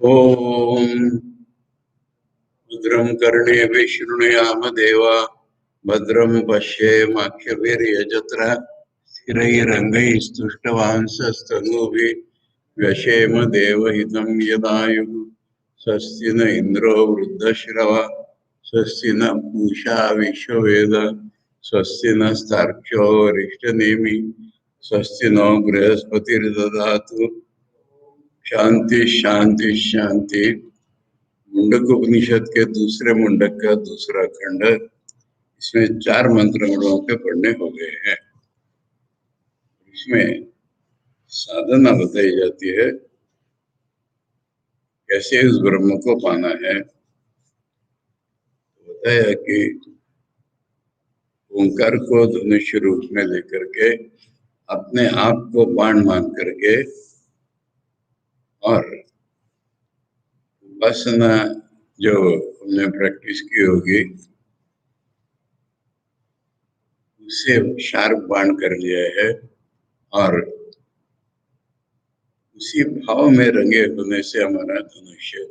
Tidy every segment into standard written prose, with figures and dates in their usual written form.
ओम भद्रं कर्णेभिः शृणुयाम देवा भद्रं पश्येमाक्षभिर्यजत्रा स्थिरैरङ्गैस्तुष्टवांसस्तनूभिः व्यशेम देवहितं यदायुः स्वस्ति न इन्द्रो वृद्धश्रवा स्वस्ति न पूषा विश्ववेद स्वस्ति नस्तार्क्ष्यो अरिष्टनेमिः स्वस्ति नो बृहस्पतिर्दधातु शांति शांति शांति। मुंडक उपनिषद के दूसरे मुंडक का दूसरा खंड, इसमें 4 मंत्रों के पढ़ने हो गए हैं। इसमें साधना बताई जाती है, कैसे उस ब्रह्म को पाना है। बताया कि ओंकार को धनुष रूप में लेकर के अपने आप को बाण मान करके और उपासना जो हमने प्रैक्टिस की होगी उसे शार्प बाण कर लिया है और उसी भाव में रंगे होने से हमारा धनुष्य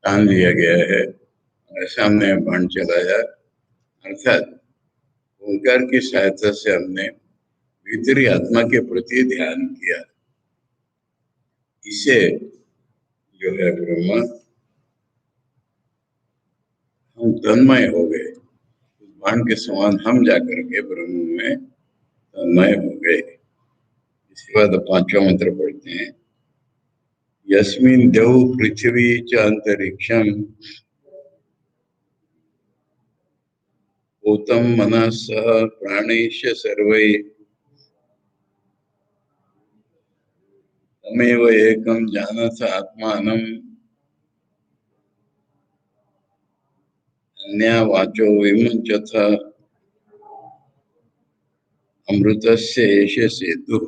तान लिया गया है। ऐसा हमने बाण चलाया, अर्थात ओंकार की सहायता से हमने भीतरी आत्मा के प्रति ध्यान किया। इसे जो है ब्रह्म, हम तन्मय हो गए। बाण के समान हम जाकर के ब्रह्म में तन्मय हो गए। इसके बाद 5वां मंत्र पढ़ते हैं। यस्मिन् देव पृथ्वी च अंतरिक्षम भूतं मनः सह प्राणैश्च सर्वैः तमेव एकं जानथ आत्मानम् अन्या वाचो विमुञ्चथ अमृतस्य एष सेतु।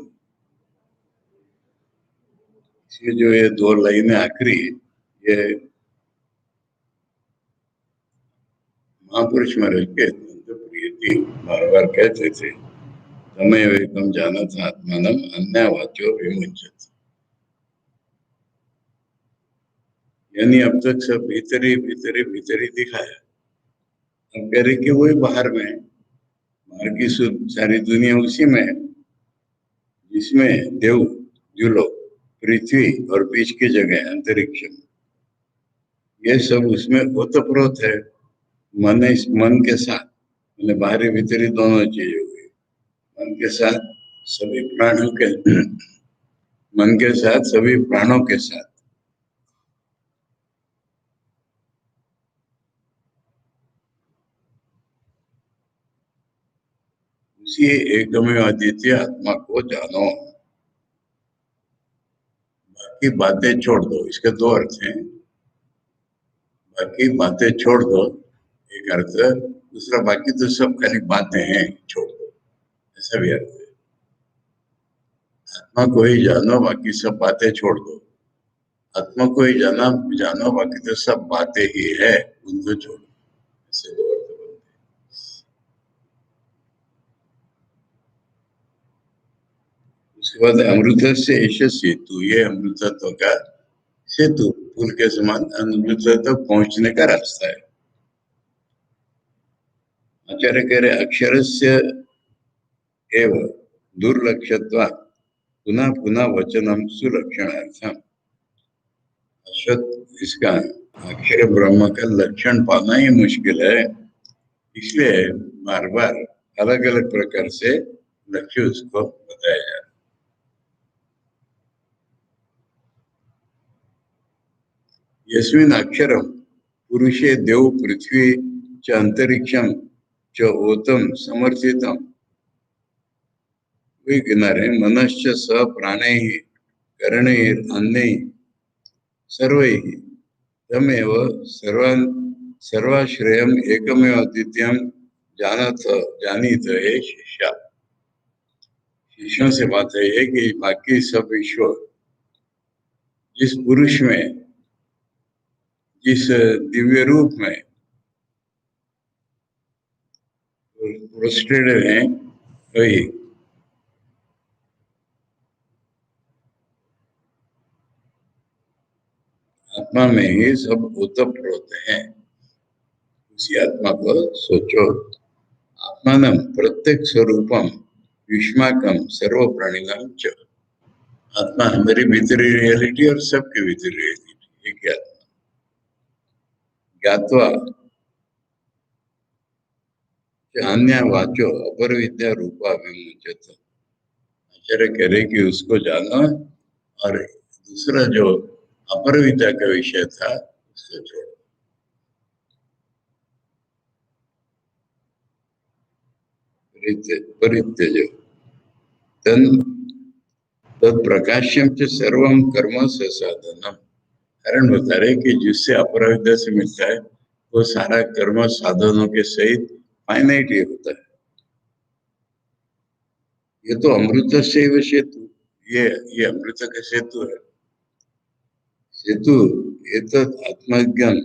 इसकी जो ये 2 लाइनें आखिरी, ये महापुरुष महाराज के प्रिय थी, बार बार कहते थे, तमेव एकं जानथ आत्मानम् अन्या वाचो विमुञ्चथ। यानी अब तक सब भीतरी भीतरी भीतरी दिखाया, अब कह रहे कि वही बाहर में, बाहर की सारी दुनिया उसी में है, जिसमें देव जुलोक पृथ्वी और बीच की जगह अंतरिक्ष, ये सब उसमें ओतप्रोत है। मन के साथ, मैंने बाहरी भीतरी दोनों चीजें हुई। मन के साथ सभी प्राणों के मन के साथ सभी प्राणों के साथ। उसी एकमेव अद्वितीय आत्मा को जानो। बाकी बातें छोड़ दो, इसके 2 अर्थ हैं। बाकी बातें छोड़ दो एक अर्थ, दूसरा बाकी तो सब खाली बातें हैं, छोड़ दो, ऐसा भी अर्थ है। आत्मा को ही जानो, बाकी सब बातें छोड़ दो। आत्मा को ही जानो, बाकी तो सब बातें ही है, उनको छोड़ो। ऐसे 2 अर्थ बनते हैं। उसके बाद अमृत से एष सेतु, ये अमृतत्व का सेतु, पुल के समान अमृत तक पहुंचने का रास्ता है। आचार्य कह रहे अक्षरस्य एव दुर्लक्ष्यत्वात् पुनः पुनः वचनम सुलक्षणार्थम। इसका अक्षर ब्रह्म का लक्षण पाना ही मुश्किल है, इसलिए बार बार अलग अलग प्रकार से लक्ष्य उसको बताया जा रहा है। यस्मिन् अक्षरम पुरुषे देव पृथ्वी च अंतरिक्षम च ओतम समर्थितम, वे किनारे मनश्च स प्राणैः करणैः अन्यैः सर्वैः तमेव सर्वाश्रयम् एकमेव अद्वितीयं जानीत है शिष्या। शिष्यों से बात है कि बाकी सब विश्व जिस पुरुष में, जिस दिव्य रूप में प्रोस्ट्रेटेड हैं, वही आत्मा में ही सब ओतप्रोत है। उसी आत्मा को सोचो। आत्मानं प्रत्येक स्वरूपम युष्माकम सर्व प्राणिनाम च। आत्मा हमारी भीतरी रियलिटी और सबकी भीतरी रियलिटी एक ही आत्मा। ज्ञात्वा अन्य वाचो अपर विद्या रूपा विमुचत। आचार्य कह रहे कि उसको जानो और दूसरा जो अपर विद्या का विषय था उसको छोड़ो। परित्यज तन तत्प्रकाश्यम च सर्वम कर्म से साधनम। कारण बता रहे कि जिससे अपर विद्या से मिलता है वो सारा कर्म साधनों के सहित फाइनाइट ही होता है। ये तो अमृत से व सेतु, ये अमृत का सेतु है। सेतु ये तो आत्मज्ञान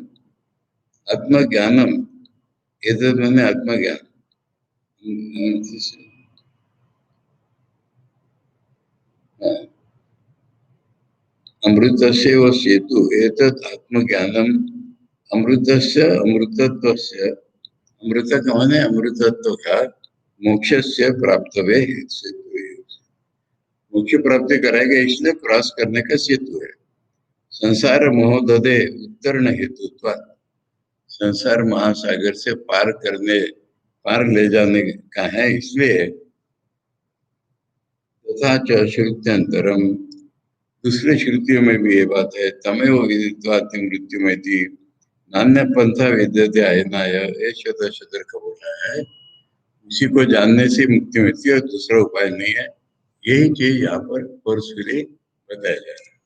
आत्मज्ञानम, ये तो मैंने आत्मज्ञान अमृतस्य व सेतु एतत् आत्मज्ञानम। अमृतस्य अमृतत्वस्य, अमृत का माने अमृतत्व का मोक्ष से प्राप्त वे सेतु है। मोक्ष प्राप्ति कराएगा इसलिए क्रॉस करने का सेतु है। संसार महोदधे उत्तरण हेतुत्व, संसार महासागर से पार ले जाने का है इसलिए। तथा च श्रुत्यंतरम, दूसरे श्रुतियों में भी ये बात है। तमेव विदित्वाति मृत्यु में थी नान्य पंथा विद्यते आयनाय, ये शतर शतर का बोला है। उसी को जानने से मुक्ति मिलती है और दूसरा उपाय नहीं है। यही चीज यहाँ पर फोर्सफुली बताया जा रहा है।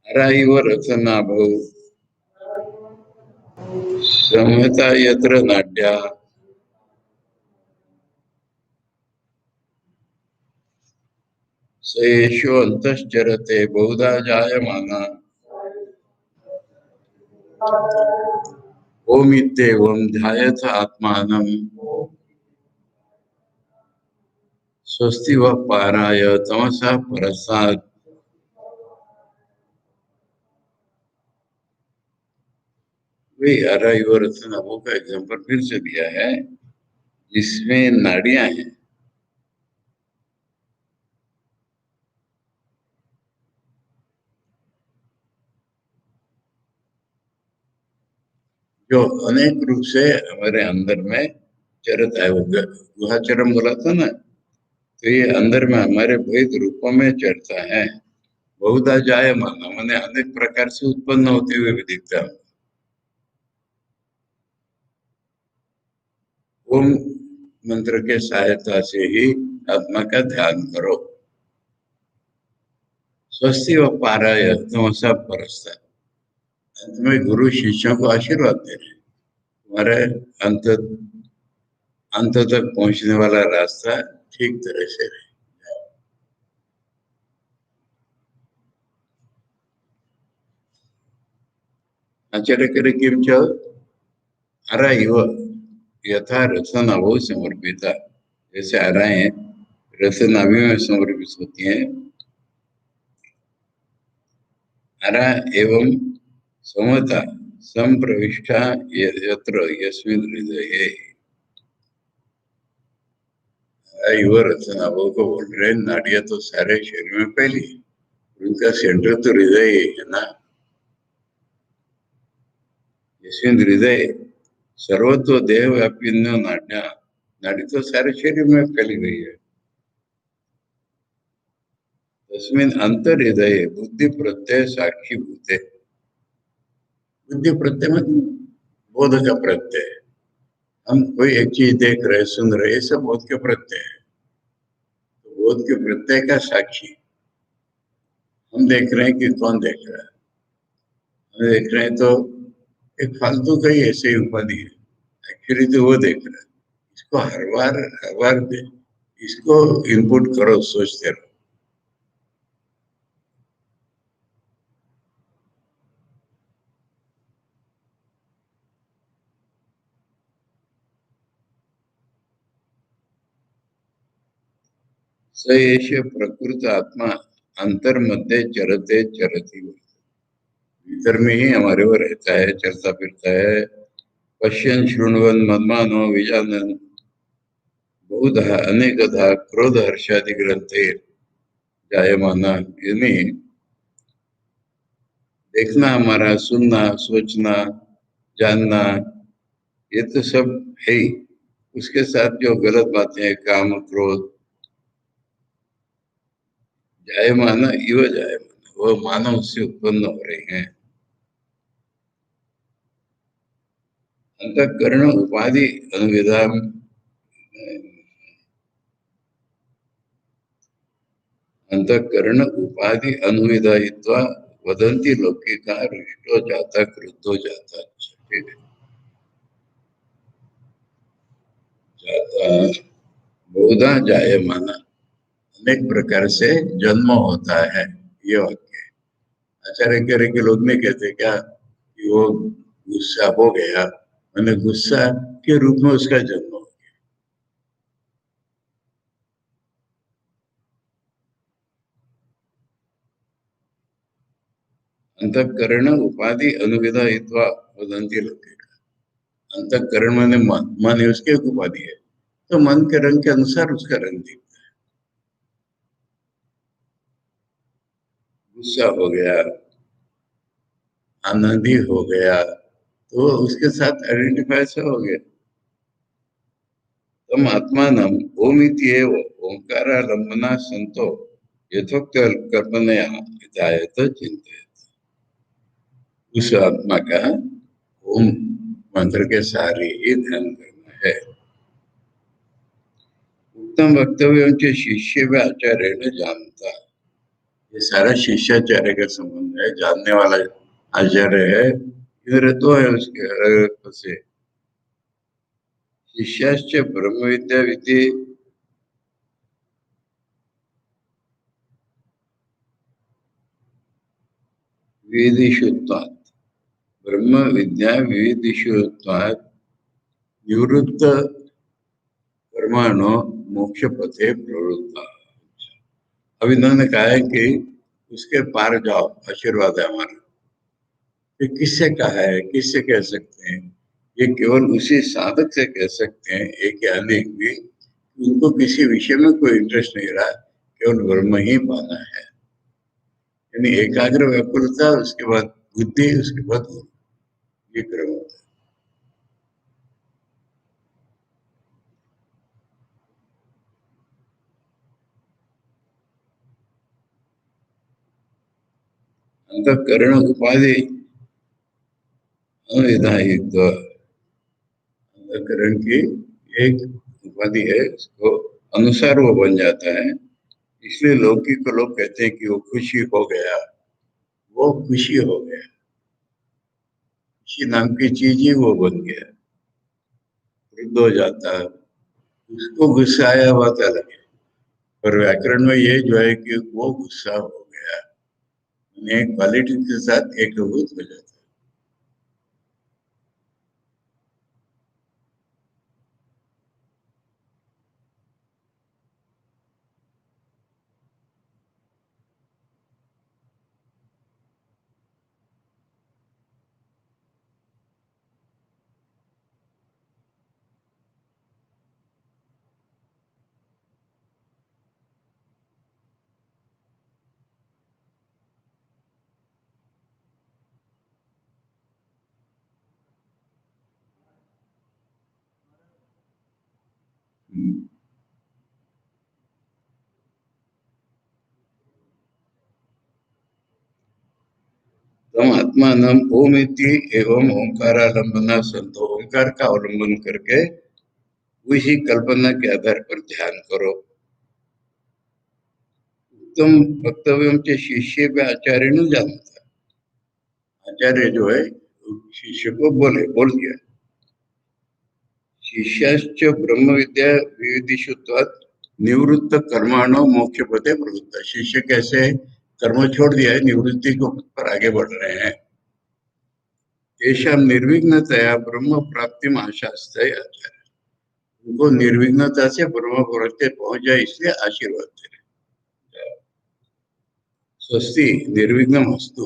अराइव रचना भव संहिता यत्र नाट्या सयेषु अंतश्चरते बहुधा जायमाना ओमित्येवं ध्यायथ आत्मानं स्वस्ति व पाराय तमसा परसाद। वही अराइव रचना भव का एग्जाम्पल फिर से दिया है जिसमें नाड़ियां हैं। जो अनेक रूप से हमारे अंदर में चरता है। वो गुहाचरम बोला था ना, तो ये अंदर में हमारे भेद रूपों में चरता है। बहुधा जायमाना माने अनेक प्रकार से उत्पन्न होते हुए भी दिखता है। ओम मंत्र के सहायता से ही आत्मा का ध्यान करो। स्वस्ति व पाराय तमसा परस्ता, अंत में गुरु शिष्यों को आशीर्वाद दे रहे तुम्हारे अंत अंत तक पहुंचने वाला रास्ता ठीक तरह से रहे। आचार्य करे किम च अरा इव यथा रसनाभो समर्पिता, जैसे आराएं रसनाभि में समर्पित होती हैं। अरा एवं समता संप्रविष्टा यत्र यस्मिन् हृदये। युवा रचनाभो को बोल रहे हैं। नाड़ियां तो सारे शरीर में फैली, उनका सेंटर तो हृदय है ना। यस्मिन् हृदय सर्वत्व देह व्यापी नाड्या, नाड़ी तो सारे शरीर में फैली गई है। तस्मिन् अंतर हृदय बुद्धि प्रत्यय साक्षी भूते। बुद्धि प्रत्यय मतलब बोध का प्रत्यय। हम कोई एक चीज देख रहे सुन रहे, ये सब बोध के प्रत्यय है। तो बोध के प्रत्यय का साक्षी हम देख रहे हैं कि कौन देख रहा है। हम देख रहे हैं तो एक फालतू का ही ऐसे ही उपाधि है, एक्चुअली तो वो देख रहा है। इसको हर बार दे, इसको इनपुट करो, सोचते रहो। स एष प्रकृत आत्मा अंतर्मध्ये चरते चरति। भीतर में ही हमारे वो रहता है, चलता फिरता है। पश्यन् शृण्वन् मन्मानो विजानन् बहुधा अनेकधा क्रोध हर्षादि ग्रंथे जायमाना, यानी देखना हमारा, सुनना, सोचना, जानना, ये तो सब है ही। उसके साथ जो गलत बातें हैं, काम क्रोध, जायमाना इव जायमाना, वो मानव से उत्पन्न हो रहे हैं। अंतःकरण उपाधि अनुविधा, अंतःकरण उपाधि अनुविधायित्वा वदंती लौकिका रुष्टो जाता क्रुद्धो जाता। ठीक है। जाता बहुधा जायमाना, अनेक प्रकार से जन्म होता है, ये वाक्य है। आचार्य कह रहे कि लोग नहीं कहते क्या कि वो गुस्सा हो गया, मैंने गुस्सा के रूप में उसका जन्म हो गया। अंतःकरण उपाधि अनुविधायित्वा वदंती लौकिका, अंतःकरण माने मन, मन ही उसकी एक उपाधि है, तो मन के रंग के अनुसार उसका रंग दिखता है। गुस्सा हो गया, आनंदी हो गया, तो उसके साथ आइडेंटिफाई से हो गया। तम आत्मानम ओमिति एव ओंकारालंबना संतो यथोक्त कल्पनया जायत चिंतित। उस आत्मा का ओम मंत्र के सारे ही ध्यान करना है। उत्तम वक्तव्य के शिष्य व आचार्य ने जानता, ये सारा शिष्याचार्य का संबंध है, जानने वाला आचार्य है, इधर तो है उसके से। शिष्याश्च ब्रह्म विद्या विधि विविधिषुत्वात्, ब्रह्म विद्या विविधिषुत्वात् निवृत्त कर्माणो मोक्ष पथे प्रवृत्ता। अब इन्होंने कहा है कि उसके पार जाओ, आशीर्वाद है हमारा। ये किससे कहा है, किससे कह सकते हैं? ये केवल उसी साधक से कह सकते हैं, एक या अनेक भी। उनको किसी विषय में कोई इंटरेस्ट नहीं रहा, केवल ब्रह्म ही पाना है। यानी एकाग्र व्याकुलता, उसके बाद बुद्धि, उसके बाद गुरु, ये क्रम होता है। अंतःकरण उपाधि अविधायित्व, अंतःकरण की एक उपाधि है, उसको अनुसार वो बन जाता है। इसलिए लौकिक लोग कहते हैं कि वो खुशी हो गया, वो खुशी हो गया, खुशी नाम की चीज ही वो बन गया, वृद्ध हो जाता है। उसको गुस्सा आया बात अलग है, पर व्याकरण में ये जो है कि वो गुस्सा हो गया, एक क्वालिटी के साथ एकभूत हो जाता है। तम आत्मानम ओमिति एवं ओंकारालंबना संतो, ओंकार का अवलंबन करके उसी कल्पना के आधार पर ध्यान करो। उत्तम वक्तव्य के शिष्य पे आचार्य ने जाना था, आचार्य जो है शिष्य को बोल दिया, शिष्याश्च ब्रह्म विद्या विविधिषुत्वात् निवृत्त कर्माणो मोक्ष पथे प्रवृत्त। शिष्य कैसे कर्म छोड़ दिया है, निवृत्ति को पर आगे बढ़ रहे हैं। तेषां निर्विघ्नतया ब्रह्म प्राप्ति आशास्ते आचार्य, उनको निर्विघ्नता से ब्रह्म प्राप्ति पहुंच जाए, इसलिए आशीर्वाद दे रहे। स्वस्ति निर्विघ्नमस्तु।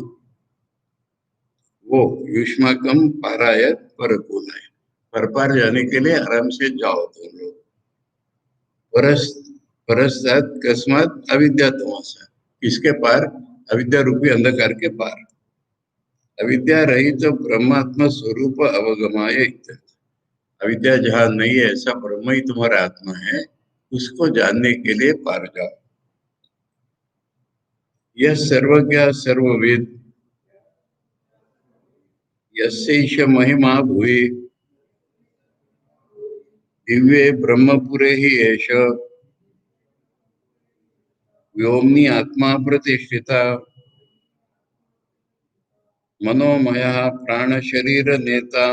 वो युष्माकम पारायत पर बोलाए, पर पार जाने के लिए आराम से जाओ तुम लोग। परस परस्तात् कस्मात अविद्या तमसा, किसके पार? अविद्या रूपी अंधकार के पार। अविद्या रहित तो ब्रह्मात्मा स्वरूप अवगमाय इत्यर्थ। अविद्या जहाँ नहीं है, ऐसा ब्रह्म ही तुम्हारा आत्मा है, उसको जानने के लिए पार जाओ। यह सर्वज्ञ सर्ववेद यस्यैष महिमा भुवि दिव्ये ब्रह्मपुरे हि एष व्योम्नि आत्मा प्रतिष्ठिता मनोमयः प्राण शरीर नेता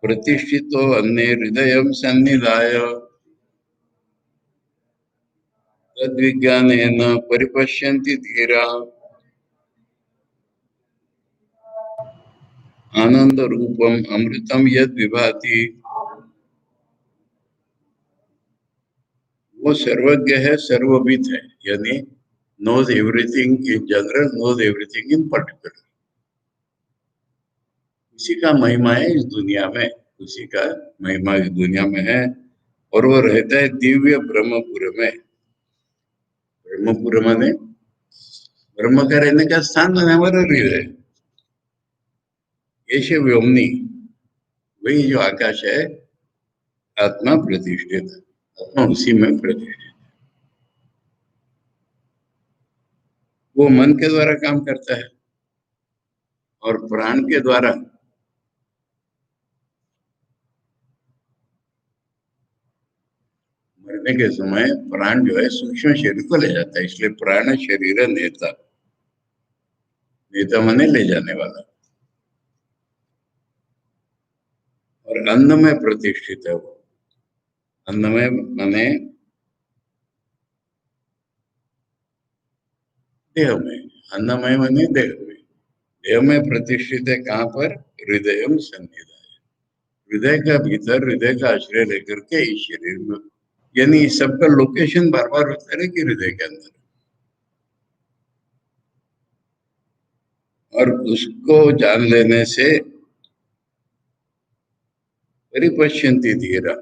प्रतिष्ठितो अन्ये हृदयं सन्निधाय तद्विज्ञानेन परिपश्यन्ति धीरा आनंद रूपम अमृतम यद विभाति। वो सर्वज्ञ है, सर्वविद है, यानी knows everything in general, knows everything in particular। उसी का महिमा है इस दुनिया में, उसी का महिमा इस दुनिया में है। और वो रहता है दिव्य ब्रह्मपुर में। ब्रह्मपुर माने ब्रह्म का रहने का स्थान माने हमारा हृदय। ऐसे व्योमनी, वही जो आकाश है, आत्मा प्रतिष्ठित, आत्मा उसी में प्रतिष्ठित। वो मन के द्वारा काम करता है और प्राण के द्वारा मरने के समय प्राण जो है सूक्ष्म शरीर को ले जाता है, इसलिए प्राण शरीर नेता। नेता माने ले जाने वाला। और अन्न में प्रतिष्ठित है वो। अन्न में माने देह में, अन्नमय माने देह में। देह में प्रतिष्ठित है कहाँ पर? हृदय सन्निधाय, हृदय का भीतर, हृदय का आश्रय लेकर के इस शरीर में, यानी सबका लोकेशन बार बार होता है कि हृदय के अंदर। और उसको जान लेने से परिपश्यन्ति धीरा,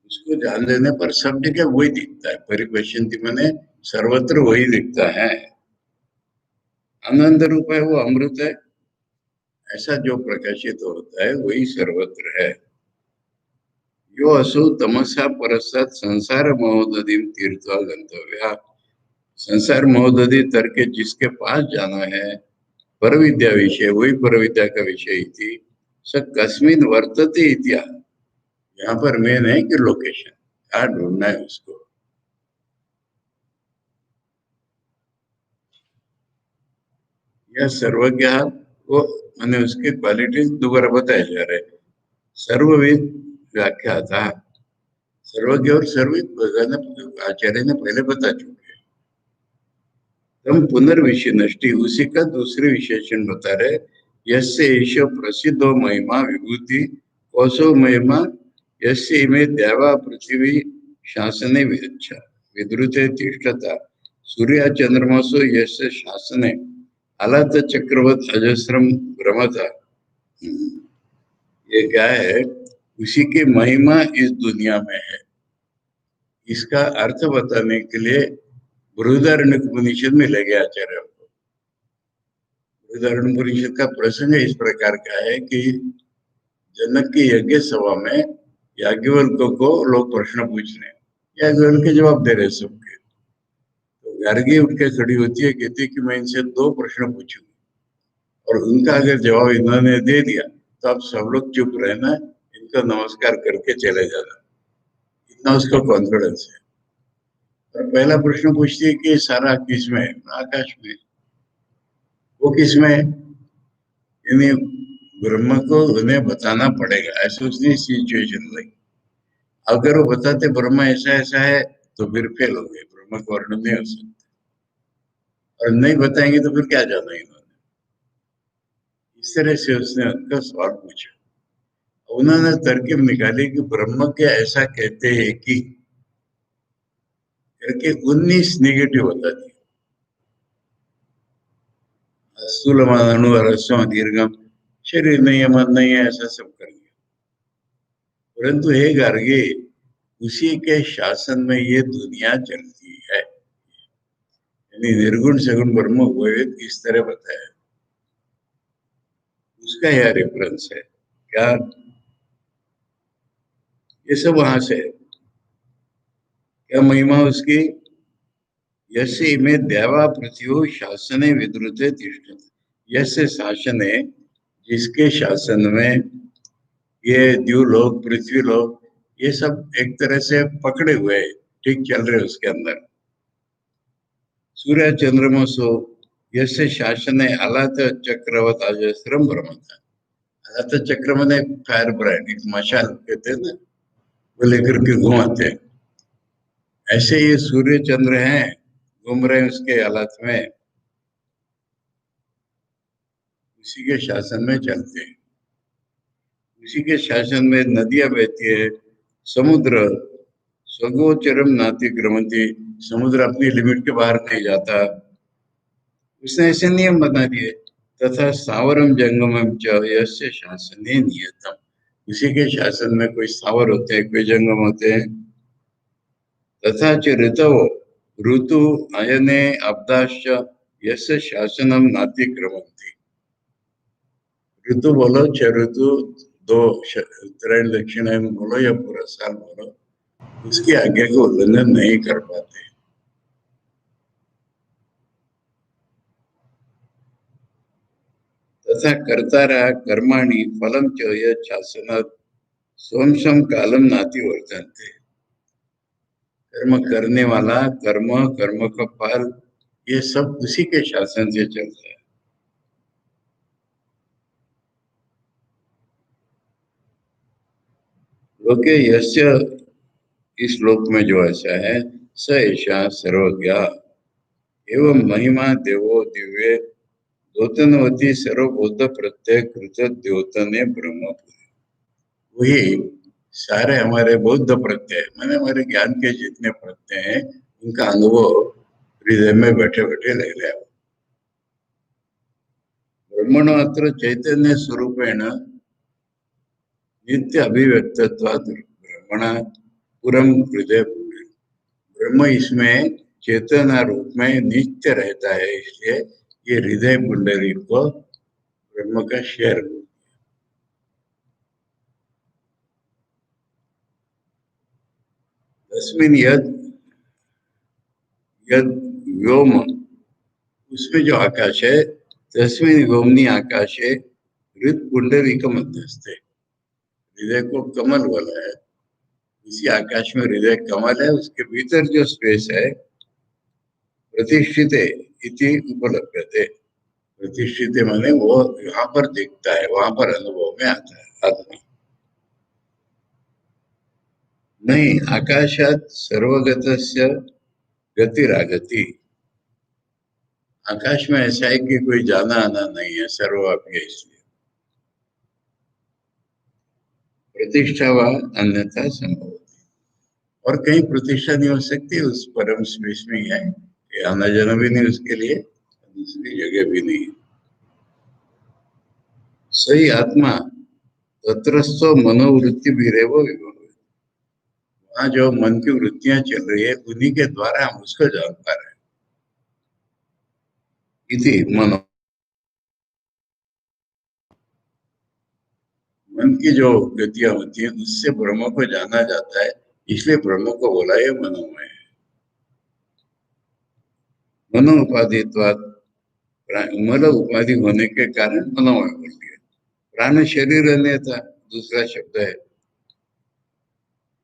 उसको जान लेने पर सब जगह वही दिखता है। परिपश्यन्ति माने सर्वत्र वही दिखता है। आनंद रूप है, वो अमृत है, ऐसा जो प्रकाशित होता है वही सर्वत्र है। यो असो तमसा परस्तात् संसार महोदधि तीर्थवा गंतव्या, संसार महोदधि तरके जिसके पास जाना है, पर विद्या विषय, वही पर विद्या का विषय थी। स कस्मिन वर्तते इत्या, यहाँ पर मेन है कि लोकेशन कहाँ ढूंढना है उसको। यह सर्वज्ञ, वो मैंने उसके क्वालिटीज दोबारा बताए जा रहे। सर्वविद व्याख्या था, सर्वज्ञ और सर्वविद आचार्य ने पहले बता चुके हैं। तम पुनर्विषय नष्टि, उसी का दूसरे विशेषण बता रहे। यस्य ईश प्रसिद्धो महिमा विभूति कौशो महिमा यस्य इमे देवा पृथ्वी शासने विदच्छा विद्रुते तिष्ठता सूर्य चंद्रमासो यस्य शासने अलात चक्रवत अजस्रम भ्रमता। ये क्या है? उसी की महिमा इस दुनिया में है। इसका अर्थ बताने के लिए बृहदारण्यक उपनिषद में लगे आचार्य को। बृहदारण्यक उपनिषद का प्रसंग इस प्रकार का है कि जनक की यज्ञ सभा में याज्ञवल्क्य को लोग प्रश्न पूछ रहे, याज्ञवल्क्य जवाब दे रहे सबके। तो गार्गी उठ के खड़ी होती है, कहती है कि मैं इनसे 2 प्रश्न पूछूंगी और उनका अगर जवाब इन्होंने दे दिया तो आप सब लोग चुप रहना, इनको नमस्कार करके चले जाना। इतना उसको कॉन्फिडेंस है। और पहला प्रश्न पूछती है कि सारा किस में है? आकाश में। वो किस में है? यानी ब्रह्म को उन्हें बताना पड़ेगा, ऐसी उसने सिचुएशन लाई। अगर वो बताते ब्रह्म ऐसा ऐसा है तो फिर फेल हो गए, ब्रह्म का वर्णन नहीं हो सकता। और नहीं बताएंगे तो फिर क्या जाना इन्होंने। इस तरह से उसने उनका सवाल पूछा। उन्होंने तरकीब निकाली कि ब्रह्मज्ञ ऐसा कहते हैं कि करके 19 नेगेटिव होता थी। स्थूलम अणु ह्रस्वम दीर्घम, शरीर नहीं है, मन नहीं है, ऐसा सब कर दिया। परंतु हे गार्गे, उसी के शासन में ये दुनिया चलती है। यानी निर्गुण सगुण ब्रह्म वेद इस तरह बताया, उसका यह रेफरेंस है क्या? ये सब वहां से है। क्या महिमा उसकी? यस्य इमे देवा पृथ्वी शासने विद्रुते तिष्ठन्ति। यस्य शासन है, जिसके शासन में ये द्यूलोक पृथ्वी लोक ये सब एक तरह से पकड़े हुए ठीक चल रहे उसके अंदर। सूर्य चंद्रमसो यस्य शासन है अलात चक्रवत अजस्रम ब्रह्मता। अलात चक्र मैंने फायर ब्रांड, एक मशाल कहते हैं ना, वो लेकर के घुमाते हैं। ऐसे ये सूर्य चंद्र हैं, घूम रहे हैं उसके हालत में, उसी के शासन में चलते हैं। उसी के शासन में नदियां बहती है, समुद्र स्वगोचरम नाति क्रमंती, समुद्र अपनी लिमिट के बाहर नहीं जाता, उसने ऐसे नियम बना दिए। तथा स्थावरम जंगमम च यस्य शासने नियतम, उसी के शासन में कोई स्थावर होते हैं, कोई जंगम होते हैं। तथा च ऋतव ऋतु अयने अब्दाश्च यस्य शासनम नातिक्रमन्ति। ऋतु बोलो, छह ऋतु, दो उत्तरायण दक्षिणायन बोलो या पूरा साल बोलो, उसकी आज्ञा को उल्लंघन नहीं कर पाते। तथा कर्तारा कर्माणि फलम च यत् शासनात् स्वंशम कालम नाति वर्तन्ते। कर्म करने वाला, कर्म कर्म का फल, ये सब उसी के शासन से चलता है। लोके यस्य, इस श्लोक में जो ऐसा है, स ऐसा सर्वज्ञ एवं महिमा देवो दिव्य द्योतनवती सर्वबोध प्रत्यय कृत द्योतने ब्रह्मपुरी। वही सारे हमारे बौद्ध प्रत्यय, मैंने हमारे ज्ञान के जितने प्रत्यय हैं, उनका अनुभव हृदय में बैठे बैठे ले लिया। ब्रह्मण अत्र चैतन्य स्वरूपेण नित्य अभिव्यक्तत्वात् ब्रह्मणा पुरम हृदय। ब्रह्म इसमें चेतना रूप में नित्य रहता है, इसलिए ये हृदय पुंडरी को ब्रह्म का शेर। तस्मिन् यद यद व्योम, उसमें जो आकाश है, तस्मिन् व्योमनी आकाशे हृद पुंडरी का मध्यस्थ है। हृदय को कमल बोला है, इसी आकाश में हृदय कमल है, उसके भीतर जो स्पेस है प्रतिष्ठित इति उपलब्धते। प्रतिष्ठित माने वो यहाँ पर दिखता है, वहां पर अनुभव में आता है आत्मा। नहीं आकाशात सर्वगतस्य गतिरागति, आकाश में ऐसा है कि कोई जाना आना नहीं है, सर्वव्यापी है, इसलिए प्रतिष्ठा व अन्यथा संभव। और कहीं प्रतिष्ठा नहीं हो सकती, उस परम स्पेस में है, आना जाना भी नहीं उसके लिए, दूसरी जगह भी नहीं। सही आत्मा तत्रस्थो मनोवृत्ति भी रहे वो विभव, वहां जो मन की वृत्तियां चल रही है, उन्हीं के द्वारा हम उसको जान पा रहे हैं। इति मनो, मन की जो गतियां होती है उससे ब्रह्म को जाना जाता है, इसलिए ब्रह्म को बोला है मनोमय। मनो उपाधित्वात्, मन उपाधि होने के कारण मनोमय बोल दिया। प्राण शरीर अन्यथा दूसरा शब्द है,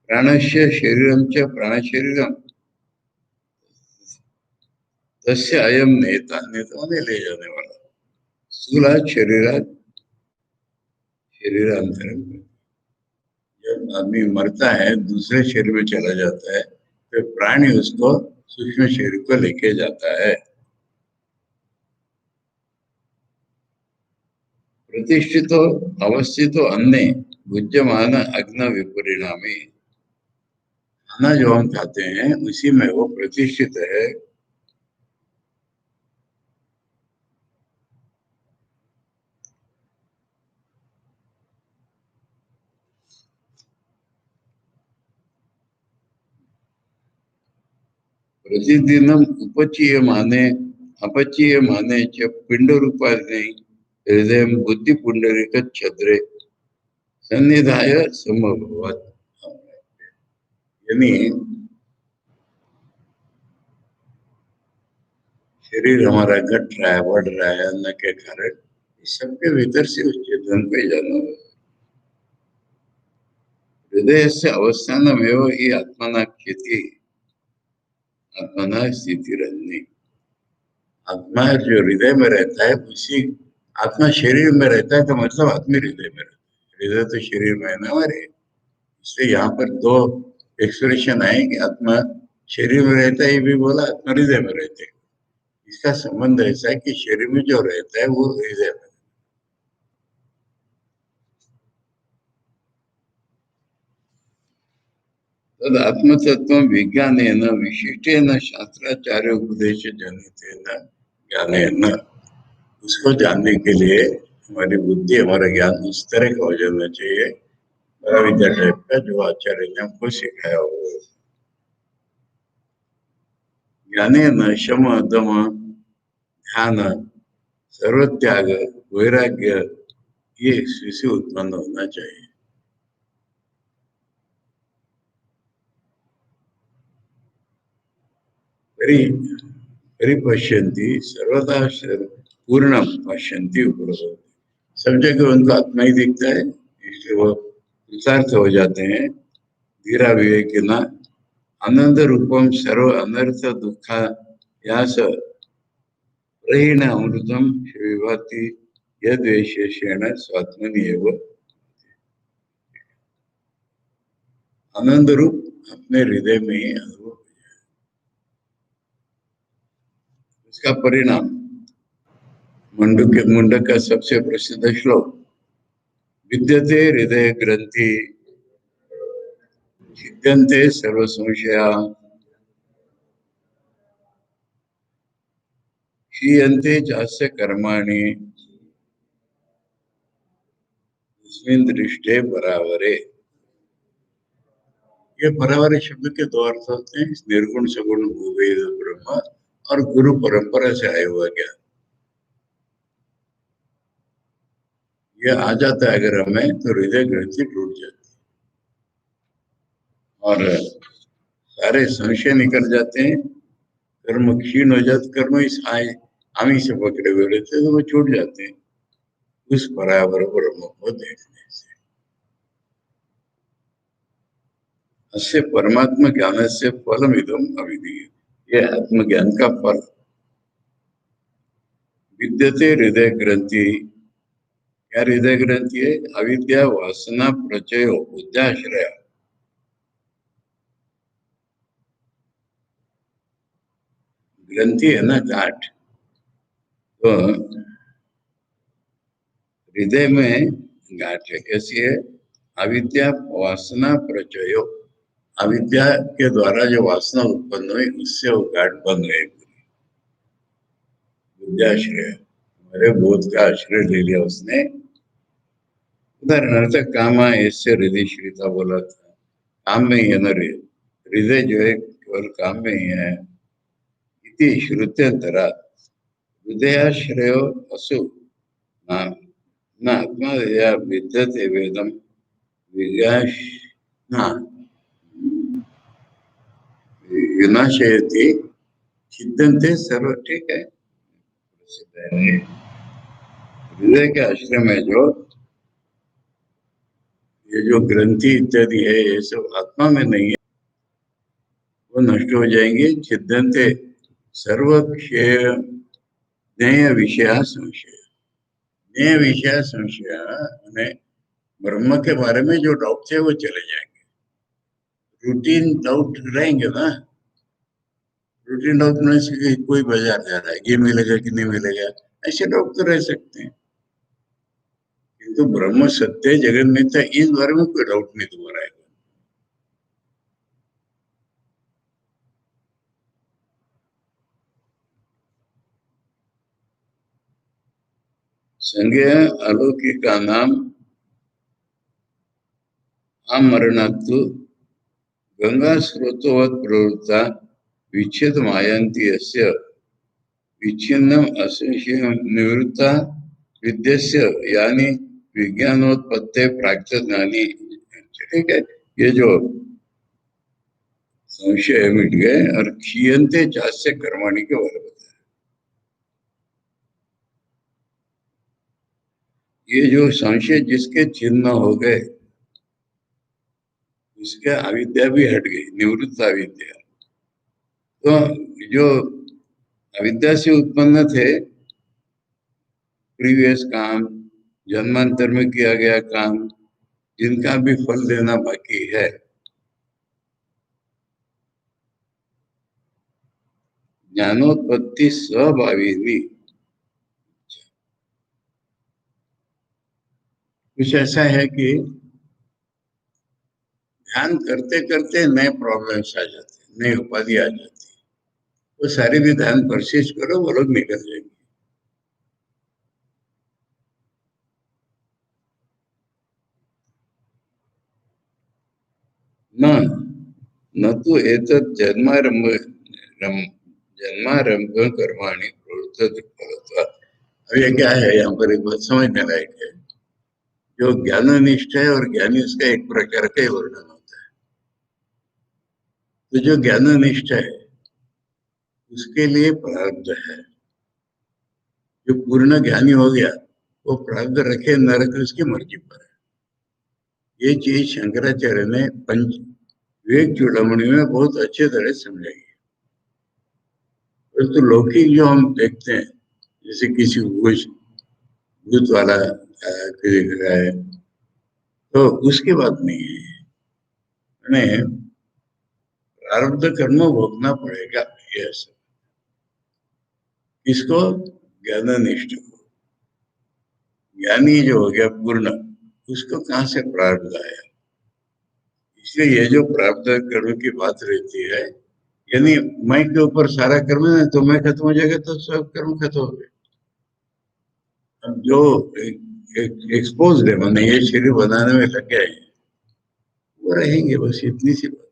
प्राणस्य शरीरम च प्राण शरीरम तस्य अयम नेता, नेता ने ले जाने वाला, स्थूला शरीरात शरीरांतरम। जब आदमी मरता है, दूसरे शरीर में चला जाता है, तो प्राणी उसको सूक्ष्म शरीर को लेके जाता है। प्रतिष्ठितो अवस्थितो अन्य भुज्यमान अग्न विपरिणामी, खाना जो हम खाते हैं उसी में वो प्रतिष्ठित है। प्रतिदिनम उपचीयमाने अपचीयमाने च पिंड रूपाने हृदय बुद्धि पुंडरीक छद्रे सन्निधाय समभवत्। यानी शरीर हमारा घट रहा है, बढ़ रहा है अन्न के कारण, इस सबके भीतर से उस चेतन पे जाना है। हृदय से अवस्थान में ही आत्मना खेती, आत्मना स्थिति रहनी। आत्मा जो हृदय में रहता है उसी, आत्मा शरीर में रहता है तो मतलब आत्मा हृदय में रहता है। हृदय तो शरीर में है ना हमारे, इसलिए यहाँ पर दो एक्सप्रेशन आए कि आत्मा शरीर में रहता है, ये भी बोला आत्मा हृदय में रहते है। इसका संबंध ऐसा है कि शरीर में जो रहता है वो हृदय में। तद आत्मतत्व विज्ञानेन विशिष्टेन शास्त्राचार्य उपदेश जनितेन ज्ञानेन, उसको जानने के लिए हमारी बुद्धि, हमारा ज्ञान उस तरह का हो जाना चाहिए, बड़ा विद्या टाइप का, जो आचार्य ने हमको सिखाया हो। ज्ञानेन शम दम ध्यान सर्वत्याग वैराग्य, ये इससे उत्पन्न होना चाहिए। परि परिपश्यन्ति सर्वदा पूर्ण पश्यन्ति उपलब्ध, सब जगह उनको आत्मा ही दिखता है, इसलिए वो कृतार्थ हो जाते हैं। धीरा विवेकिना आनंद रूपम सर्व अनर्थ दुखा यास प्रहीण अमृतम विभाति यद विशेषेण स्वात्मनि एव, आनंद रूप अपने हृदय में ही अनुभव, उसका परिणाम मुंडक का सबसे प्रसिद्ध श्लोक, विद्यते हृदय ग्रंथि छिद्यन्ते सर्व संशया क्षीयन्ते चास्य कर्माणि तस्मिन् दृष्टे परावरे। ये परावरे शब्द के दो अर्थ होते हैं, निर्गुण सगुण भूवेद ब्रह्म और गुरु परंपरा से आया हुआ ज्ञान। ये आ जाता है अगर हमें तो हृदय ग्रंथि टूट जाती है और सारे संशय निकल जाते हैं, कर्म क्षीण हो जाते, कर्म इस आमी से पकड़े हुए रहते हैं तो वो छूट जाते हैं उस परावर ब्रह्म को देखने से। अस्य परमात्मा ज्ञान से फलम इदम अविधीय, ये आत्मज्ञान का फल। विद्यते हृदय ग्रंथि, क्या हृदय ग्रंथि है? अविद्या वासना प्रचय बुद्धाश्रय, ग्रंथि है ना गांठ, तो हृदय में गांठ है, कैसी है? अविद्या वासना प्रचयो, अविद्या के द्वारा जो वासना उत्पन्न हुई उससे वो गांठ बन गई। बुद्धाश्रय, हमारे बोध का आश्रय ले लिया उसने। उदाहरणार्थ कामा ऐसे हृदय श्रीता बोला था, काम में ही है ना हृदय जो है केवल काम में ही है। इति श्रुत्यंतरा हृदयाश्रय असु न आत्मा या विद्यते वेदम विगाश न विनाशयति छिद्यन्ते सर्व, ठीक है, हृदय के आश्रय में जो ये जो ग्रंथि इत्यादि है ये सब आत्मा में नहीं है, वो नष्ट हो जाएंगे। छिद्यन्ते सर्व क्षय ज्ञेय विषय संशय, ज्ञेय विषय संशय उन्हें ब्रह्म के बारे में जो डाउट थे वो चले जाएंगे। रूटीन डाउट रहेंगे ना, रूटीन डाउट में से कोई बाजार जा रहा है, ये मिलेगा कि नहीं मिलेगा, ऐसे डाउट तो रह सकते हैं। किंतु ब्रह्म सत्य जगत मिथ्या इस बारे में कोई डाउट नहीं तुम्हारा है। संज्ञा अलौकिका नाम अमरणात्तु गंगा स्रोतवत् प्रवृत्ता विच्छेद मायन्ति यस्य विच्छिन्नम असंशयम निवृत्ता विद्यस्य यानी विज्ञानोत्पत्ति प्राच्य ज्ञानी। ठीक है, ये जो संशय मिट गए और क्षीयन्ते चास्य कर्माणि के बारे में बताया। ये जो संशय जिसके चिन्ह हो गए उसके अविद्या भी हट गई, निवृत्त अविद्या। तो जो अविद्या से उत्पन्न थे प्रीवियस काम, जन्मांतर में किया गया काम, जिनका भी फल देना बाकी है, ज्ञानोत्पत्ति स्वभाविनी। कुछ ऐसा है कि ध्यान करते करते नए प्रॉब्लम्स आ जाते, नई उपाधि आ जाती, वो सारे भी ध्यान परसिस्ट करो, वो लोग निकल जाएंगे। न तो एतत् जन्मारंभ कर्माणि प्रवृत्त फलत्वा। अब ये क्या है, यहाँ पर एक बात समझने लायक है। जो ज्ञाननिष्ठ है और ज्ञानी, उसका एक प्रकार का ही वर्णन होता है। तो जो ज्ञाननिष्ठ है उसके लिए प्रारब्ध है। जो पूर्ण ज्ञानी हो गया वो प्रारब्ध रखे न रखे उसकी मर्जी पर है। ये चीज शंकराचार्य ने पंच विवेक चूड़ामणि में बहुत अच्छे तरह समझाई है। तो लौकिक जो हम देखते हैं, जैसे किसी को कुछ भूत वाला दिख रहा है, तो उसकी बात नहीं है। हमें प्रारब्ध कर्म भोगना पड़ेगा, ये सब। इसको ज्ञाननिष्ठ को, ज्ञानी जो हो गया पूर्ण, उसको कहाँ से प्रारब्ध आया। इसलिए ये जो प्रारब्ध कर्म की बात रहती है, यानी मैं के ऊपर सारा कर्म है, तो मैं खत्म हो जाएगा तो सब कर्म खत्म हो गए। अब जो एक्सपोज है, मैंने ये शरीर बनाने में लगे हैं, वो रहेंगे, बस इतनी सी बात।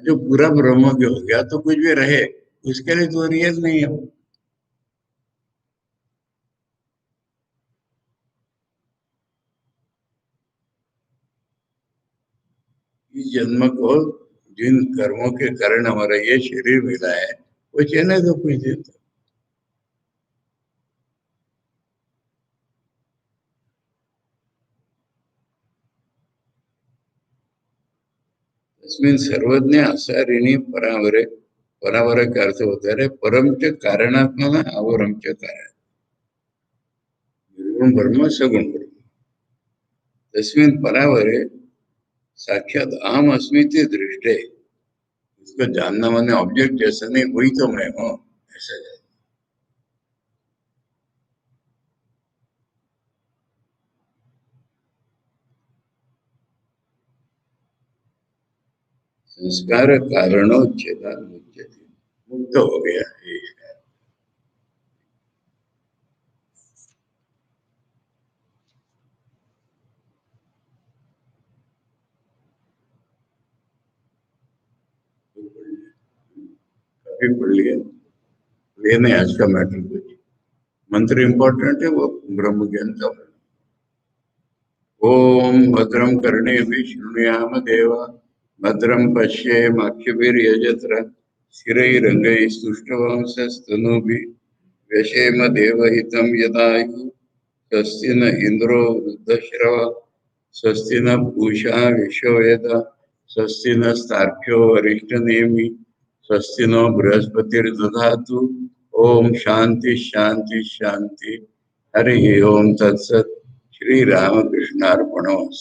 जो पूरा ब्रह्म हो गया तो कुछ भी रहे, उसके लिए तो रियल नहीं है वो। इस जन्म को जिन कर्मों के कारण हमारा ये शरीर मिला है, वो चेने तो कुछ देता। तस्मिन् सर्वज्ञ असारिणी परावरे, परावर का अर्थ होता है परम च कारणात्मक अवरम च कारण, निर्गुण ब्रह्म सगुण ब्रह्म। तस्मिन् परावरे साक्षात अहम अस्मि दृष्टे, उसको जानना माने ऑब्जेक्ट जैसा नहीं, वही तो मैं हूँ ऐसा है। संस्कार कारणोच्छेदा मुच्यते, मुक्त हो गया ये। काफी पढ़ लिया, ये नहीं आज का मैटर। कुछ मंत्र इंपॉर्टेंट है, वो ब्रह्म ज्ञान का। ओम भद्रम कर्णेभिः शृणुयाम देवा, भद्रम पश्येमाक्षभिर्यजत्र, स्थिरैरङ्गैः स्तुष्टवंशस्तनूभिः व्यशेम देवहितं यदायुः। स्वस्ति न इंद्रो वृद्धश्रवा, स्वस्ति न पूषा विश्ववेदा, स्वस्ति नस्तार्क्ष्यो वरिष्ठनेमि, स्वस्ति नो बृहस्पतिर्दधातु। ओम शांति शांति शांति। हरि ओम तत्सत्। श्री रामकृष्णार्पणमस्तु।